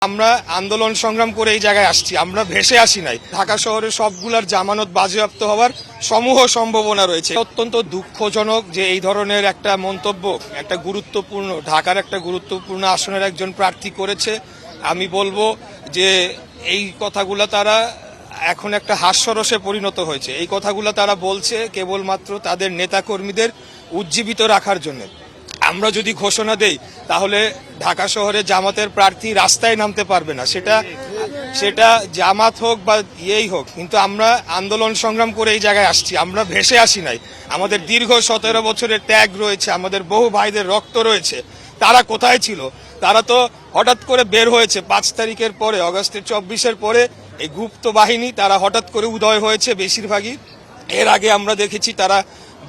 আমরা আন্দোলন সংগ্রাম করে এই জায়গায় আসছি, আমরা ভেসে আসি নাই। ঢাকা শহরের সবগুলার জামানত বাজেয়াপ্ত হওয়ার সমূহ সম্ভাবনা রয়েছে। অত্যন্ত দুঃখজনক যে এই ধরনের একটা মন্তব্য একটা গুরুত্বপূর্ণ ঢাকার একটা গুরুত্বপূর্ণ আসনের একজন প্রার্থী করেছে। আমি বলবো যে এই কথাগুলো তারা এখন একটা হাস্যরসে পরিণত হয়েছে। এই কথাগুলো তারা বলছে কেবলমাত্র তাদের নেতাকর্মীদের উজ্জীবিত রাখার জন্য। আমরা যদি ঘোষণা দেই তাহলে ঢাকা শহরে জামাতের প্রার্থী রাস্তায় নামতে পারবে না, সেটা জামাত হোক বা ইয়েই হোক। কিন্তু আমরা আন্দোলন সংগ্রাম করে এই জায়গায় আসছি, আমরা ভেসে আসি নাই। আমাদের দীর্ঘ 17 বছরের ত্যাগ রয়েছে, আমাদের বহু ভাইদের রক্ত রয়েছে। তারা কোথায় ছিল? তারা তো হঠাৎ করে বের হয়েছে 5 তারিখের পরে, অগাস্টের 24-এর পরে এই গুপ্ত বাহিনী তারা হঠাৎ করে উদয় হয়েছে বেশিরভাগই। এর আগে আমরা দেখেছি তারা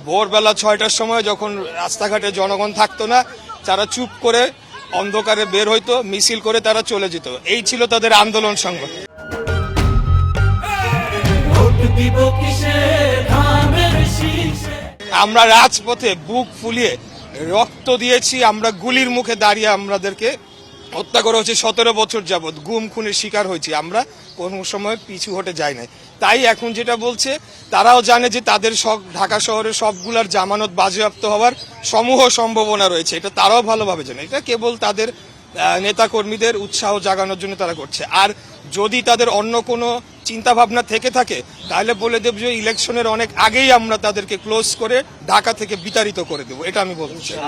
ভোরবেলা 6টার সময় যখন রাস্তাঘাটে জনগণ থাকতো না, তারা চুপ করে অন্ধকারে বের হইতো, মিছিল করে তারা চলে যেত। এই ছিল তাদের আন্দোলন সংগ্রাম। আমরা রাজপথে বুক ফুলিয়ে রক্ত দিয়েছি, আমরা গুলির মুখে দাঁড়িয়ে আমাদেরকে হত্যা করা হচ্ছে 17 বছর যাবৎ, গুম খুনের শিকার হয়েছি। আমরা কোনো সময় পিছু হটে যাই নাই। তাই এখন যেটা বলছে, তারাও জানে যে তাদের ঢাকা শহরের সবগুলার জামানত বাজেয়াপ্ত হওয়ার সমূহ সম্ভাবনা রয়েছে। এটা তারাও ভালোভাবে জানে। এটা কেবল তাদের নেতাকর্মীদের উৎসাহ জাগানোর জন্য তারা করছে। আর যদি তাদের অন্য কোনো চিন্তা ভাবনা থেকে থাকে তাহলে বলে দেব যে ইলেকশনের অনেক আগেই আমরা তাদেরকে ক্লোজ করে ঢাকা থেকে বিতাড়িত করে দেবো। এটা আমি বলতে চাই।